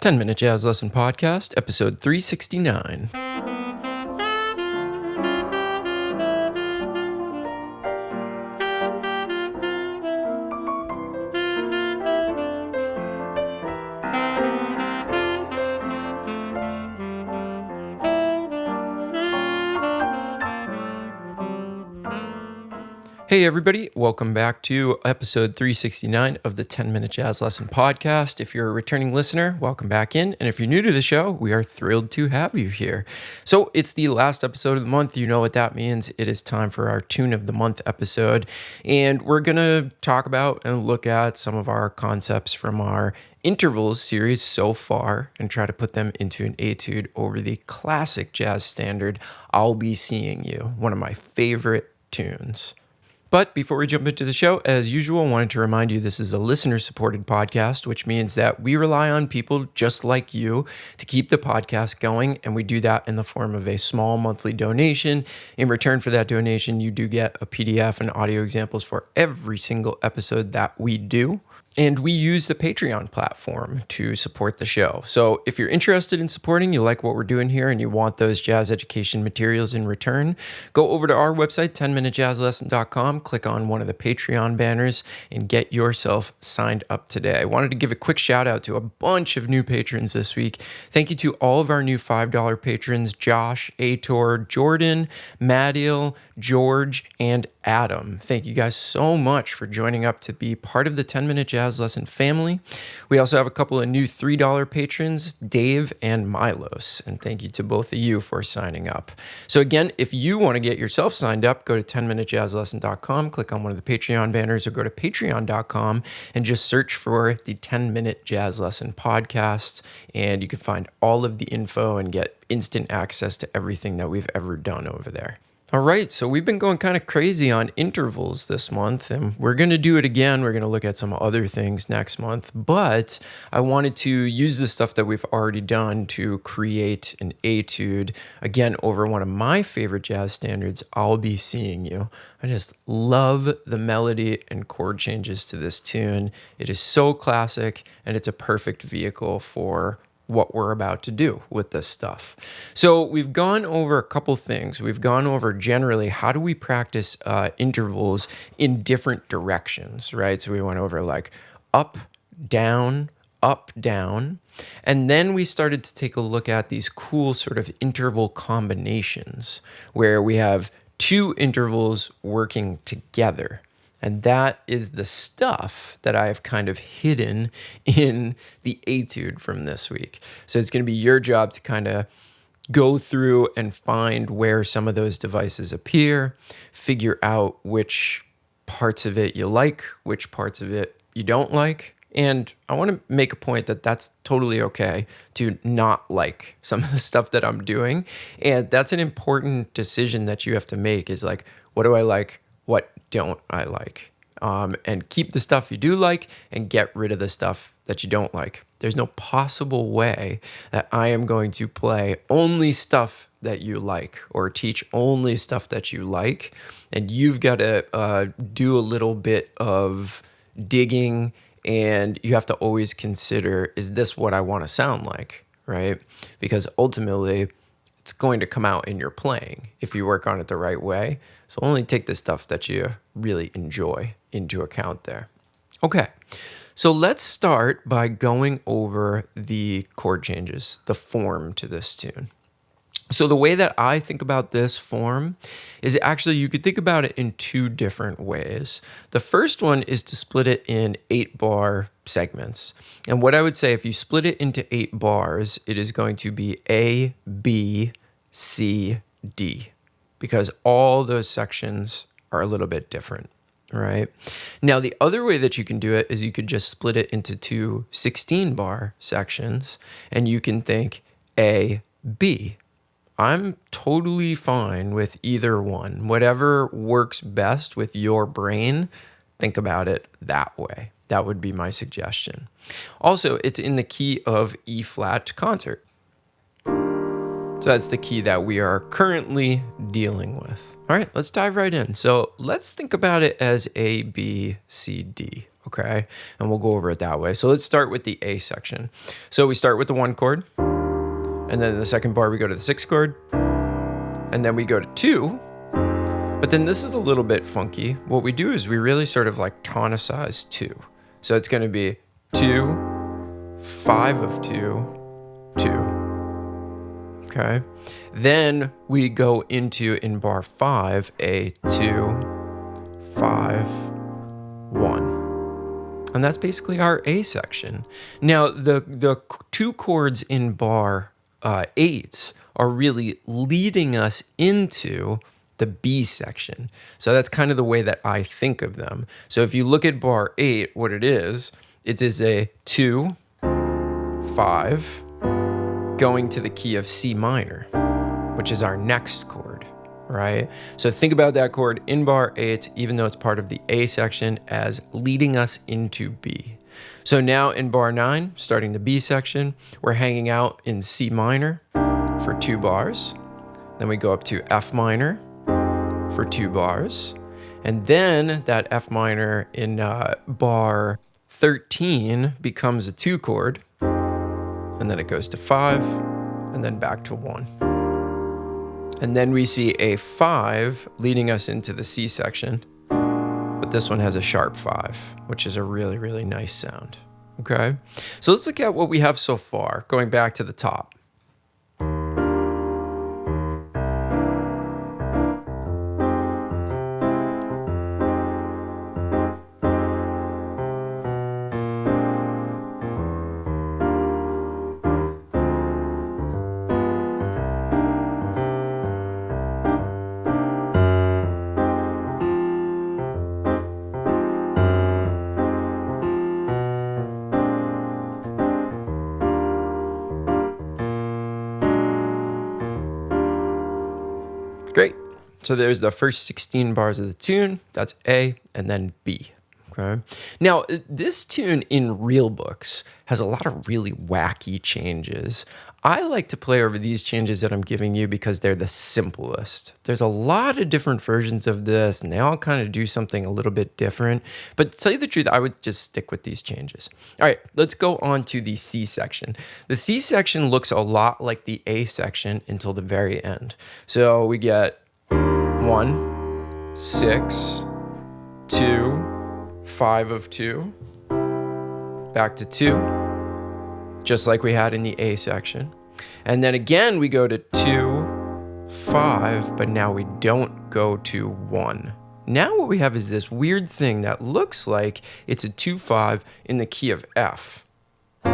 10-Minute Jazz Lesson Podcast, episode 369. Hey everybody, welcome back to episode 369 of the 10-Minute Jazz Lesson Podcast. If you're a returning listener, welcome back in. And if you're new to the show, we are thrilled to have you here. So it's the last episode of the month. You know what that means. It is time for our Tune of the Month episode. And we're going to talk about and look at some of our concepts from our intervals series so far and try to put them into an etude over the classic jazz standard, I'll Be Seeing You, one of my favorite tunes. But before we jump into the show, as usual, I wanted to remind you this is a listener-supported podcast, which means that we rely on people just like you to keep the podcast going, and we do that in the form of a small monthly donation. In return for that donation, you do get a PDF and audio examples for every single episode that we do. And we use the Patreon platform to support the show. So if you're interested in supporting, you like what we're doing here, and you want those jazz education materials in return, go over to our website, 10minutejazzlesson.com, click on one of the Patreon banners, and get yourself signed up today. I wanted to give a quick shout out to a bunch of new patrons this week. Thank you to all of our new $5 patrons, Josh, Ator, Jordan, Madil, George, and Adam. Thank you guys so much for joining up to be part of the 10-Minute Jazz Lesson family. We also have a couple of new $3 patrons, Dave and Milos, and thank you to both of you for signing up. So again, if you want to get yourself signed up, go to 10minutejazzlesson.com, click on one of the Patreon banners, or go to patreon.com and just search for the 10-Minute Jazz Lesson Podcast, and you can find all of the info and get instant access to everything that we've ever done over there. All right, so we've been going kind of crazy on intervals this month, and we're going to do it again. We're going to look at some other things next month, but I wanted to use the stuff that we've already done to create an etude, again, over one of my favorite jazz standards, I'll Be Seeing You. I just love the melody and chord changes to this tune. It is so classic, and it's a perfect vehicle for what we're about to do with this stuff. So we've gone over a couple things. We've gone over generally how do we practice intervals in different directions, right? So we went over like up, down, and then we started to take a look at these cool sort of interval combinations where we have two intervals working together. And that is the stuff that I have kind of hidden in the etude from this week. So it's going to be your job to kind of go through and find where some of those devices appear, figure out which parts of it you like, which parts of it you don't like. And I want to make a point that that's totally okay to not like some of the stuff that I'm doing. And that's an important decision that you have to make is like, what do I like? What don't I like? And keep the stuff you do like and get rid of the stuff that you don't like. There's no possible way that I am going to play only stuff that you like or teach only stuff that you like. And you've got to do a little bit of digging, and you have to always consider, is this what I want to sound like, right? Because ultimately, it's going to come out in your playing if you work on it the right way. So only take the stuff that you really enjoy into account there. Okay, so let's start by going over the chord changes, the form to this tune. So the way that I think about this form is actually you could think about it in two different ways. The first one is to split it in 8-bar segments. And what I would say, if you split it into 8 bars, it is going to be A, B, C, D, because all those sections are a little bit different, right? Now, the other way that you can do it is you could just split it into two 16-bar sections, and you can think A, B. I'm totally fine with either one. Whatever works best with your brain, think about it that way. That would be my suggestion. Also, it's in the key of E flat concert. So that's the key that we are currently dealing with. All right, let's dive right in. So let's think about it as A, B, C, D. okay? And we'll go over it that way. So let's start with the A section. So we start with the 1 chord, and then in the second bar we go to the 6 chord, and then we go to 2. But then this is a little bit funky. What we do is we really sort of like tonicize 2. So it's going to be 2, 5 of 2, 2. Okay. Then we go into, in bar 5, a 2, 5, 1. And that's basically our A section. Now, the 2 chords in bar 8 are really leading us into the B section. So that's kind of the way that I think of them. So if you look at bar 8, what it is a 2, 5, going to the key of C minor, which is our next chord, right? So think about that chord in bar 8, even though it's part of the A section, as leading us into B. So now in bar 9, starting the B section, we're hanging out in C minor for 2 bars. Then we go up to F minor for 2 bars. And then that F minor in bar 13 becomes a 2 chord. And then it goes to 5, and then back to 1. And then we see a 5 leading us into the C section. But this one has a sharp 5, which is a really, really nice sound. Okay? So let's look at what we have so far, going back to the top. Great. So there's the first 16 bars of the tune. That's A, and then B. Okay. Now, this tune in real books has a lot of really wacky changes. I like to play over these changes that I'm giving you because they're the simplest. There's a lot of different versions of this, and they all kind of do something a little bit different. But to tell you the truth, I would just stick with these changes. All right, let's go on to the C section. The C section looks a lot like the A section until the very end. So we get 1, 6, 2, 5 of 2, back to 2, just like we had in the A section. And then again, we go to 2, 5, but now we don't go to 1. Now what we have is this weird thing that looks like it's a 2, 5 in the key of F. But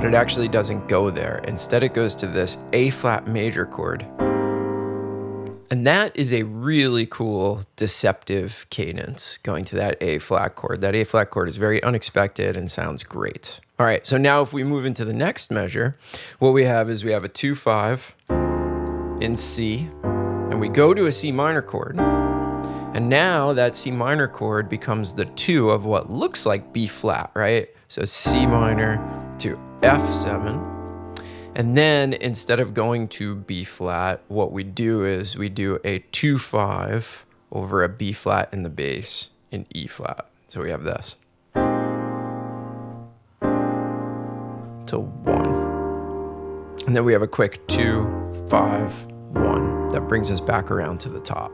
it actually doesn't go there. Instead, it goes to this A flat major chord. And that is a really cool deceptive cadence going to that A flat chord. That A flat chord is very unexpected and sounds great. All right, so now if we move into the next measure, what we have is we have a 2, 5 in C, and we go to a C minor chord. And now that C minor chord becomes the 2 of what looks like B flat, right? So C minor to F7. And then instead of going to B flat, what we do is we do a 2, 5 over a B flat in the bass in E flat. So we have this. To 1. And then we have a quick 2, 5, 1. That brings us back around to the top.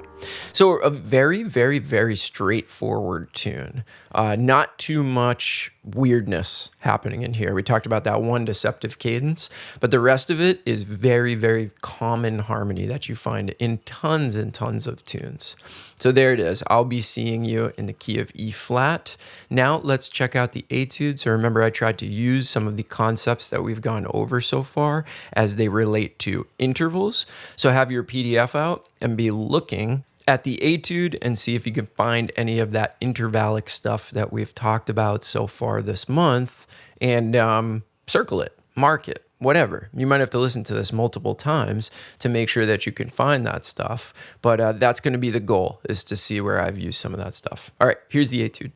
So a very, very, very straightforward tune. Not too much weirdness happening in here. We talked about that one deceptive cadence, but the rest of it is very, very common harmony that you find in tons and tons of tunes. So there it is. I'll be seeing you in the key of E flat. Now let's check out the etudes. So remember, I tried to use some of the concepts that we've gone over so far as they relate to intervals. So have your PDF out and be looking at the etude and see if you can find any of that intervallic stuff that we've talked about so far this month, and circle it, mark it, whatever. You might have to listen to this multiple times to make sure that you can find that stuff, but that's going to be the goal, is to see where I've used some of that stuff. All right, here's the etude.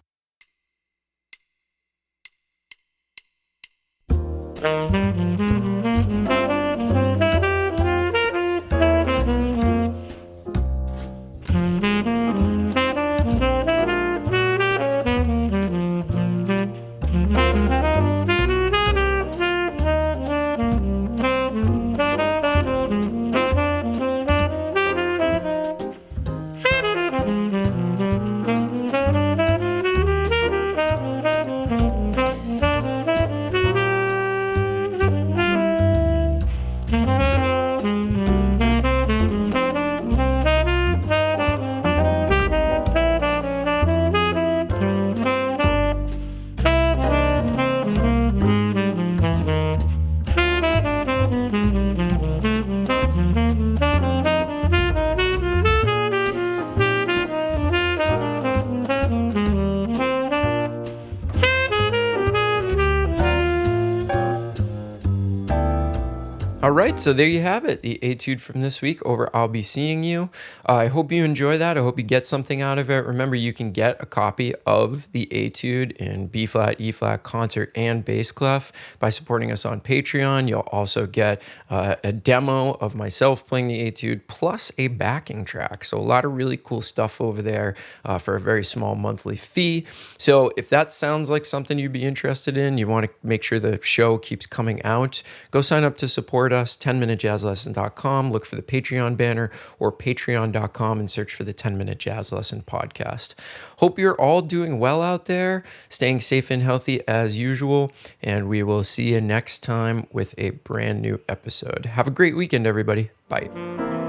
All right, so there you have it, the etude from this week over I'll Be Seeing You. I hope you enjoy that. I hope you get something out of it. Remember, you can get a copy of the etude in B flat, E flat, concert, and bass clef by supporting us on Patreon. You'll also get a demo of myself playing the etude plus a backing track. So a lot of really cool stuff over there for a very small monthly fee. So if that sounds like something you'd be interested in, you want to make sure the show keeps coming out, go sign up to support us, 10minutejazzlesson.com, look for the Patreon banner, or patreon.com and search for the 10-Minute Jazz Lesson Podcast. Hope you're all doing well out there, staying safe and healthy as usual, and we will see you next time with a brand new episode. Have a great weekend, everybody. Bye.